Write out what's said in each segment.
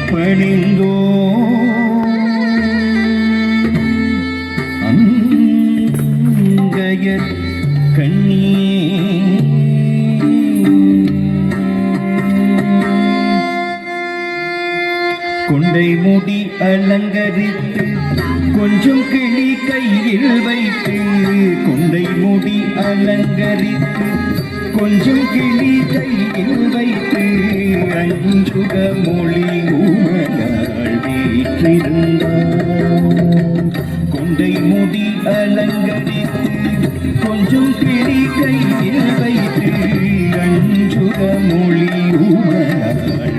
பணிந்தோ அங்கயர் கண்ணியே கொண்டை முடி அலங்கரித்து கொஞ்சம் கிளி கையில் வைத்து கொண்டை முடி அலங்கரித்து கொஞ்சம் கிளி கையில் வைத்து அஞ்சுக மொழி உமனாள் வீற்றிருந்தார் கொண்டை முடி அலங்கரித்து கொஞ்சம் கிளி கையில் வைத்து அஞ்சுக மொழி உமனாள்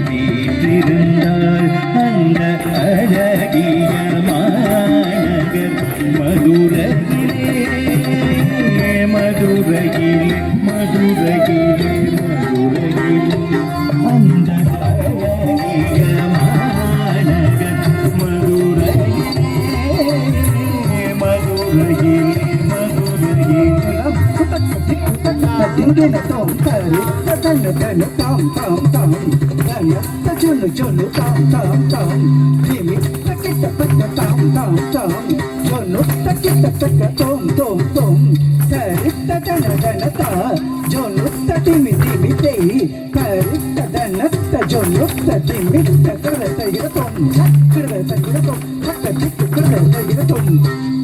வீற்றிருந்தார் அந்த அழகிய மாநகர் மதுரையிலே மதுரையிலே மதுரையிலே மதுரையிலே அந்த அழகிய மாநகர் மதுரையிலே மதுரையிலே மதுரையிலே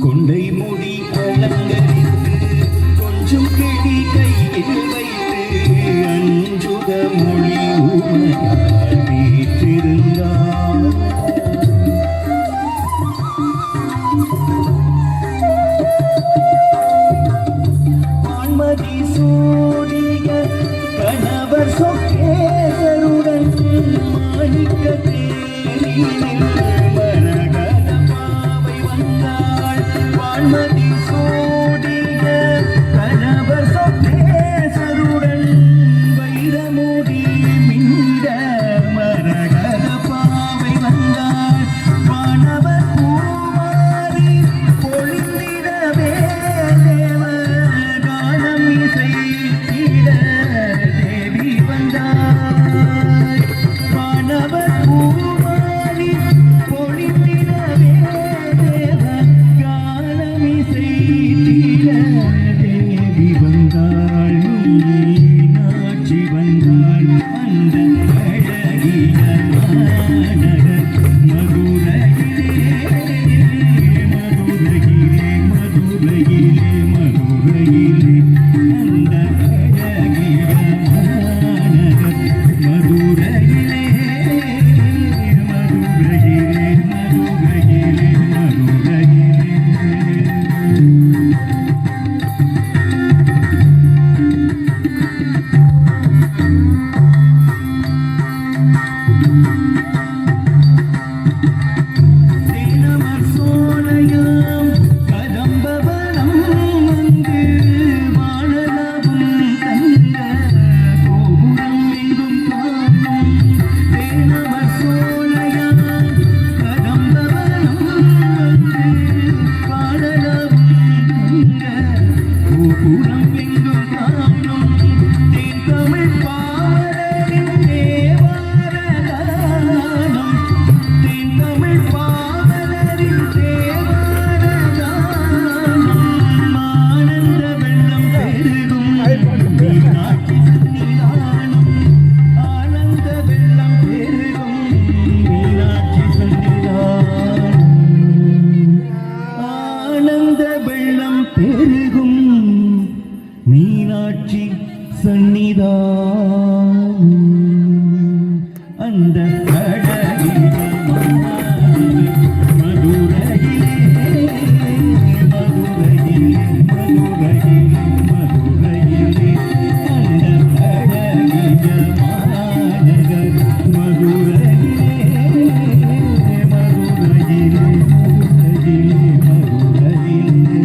கொண்டை முடி அலங்கரித்து கொஞ்சம் கிளி கையில் வைத்து அஞ்சுக மொழி உமனாள் வீற்றிருந்தார் வான்மதி சூடிய கணவர் சொக்கேசருடன் மாணிக்க தேரினில் மரகதமாவை வந்தாள் வான்மதி சூடிய கணவர் சொக்கேசருடன் வைரமுடி மிந்த மரகத பாவை வந்தாள் வானவர் பூமாரி பொழிந்திடவே தேவ கானம் இசைத்திட தேவி வந்தாள் வானவர் பூமாரி பொழிந்திடவே தேவ கானம் இசைத்திட தேவி வந்தாள் மீனாட்சி வந்தாள் அந்த அழகிய மாநகர் மதுரையிலே மதுரையிலே மதுரையிலே மதுரையிலே அந்த அழகிய மாநகர் மதுரையிலே மதுரையிலே மதுரையிலே மதுரையிலே தேனமர் சோலையாம் கதம்பவனம் வந்து வாழலாவும் தந்த கோபுரம் எங்கும் காணும் தேனமர் சோலையாம் கதம்பவனம் வந்து வாழலாவும் தந்த கோபுரம் எங்கும் காணும் தேன் தமிழ் பாவலரின் தேவாரகானம் தேன் தமிழ் பாவலரின் தேவாரகானம் ஆனந்த வெள்ளம் பெருகும் மீனாட்சி சன்னிதானம் ஆனந்த வெள்ளம் பெருகும் மீனாட்சி சன்னிதானம் ஆனந்த வெள்ளம் பெருகும் மீனாட்சி சன்னிதானம் அந்த அழகிய மதுரையிலே மதுரையிலே மதுரையிலே மதுரையிலே அந்த அழகிய மாநகர் மதுரையிலே மதுரையிலே மதுரையிலே மதுரையிலே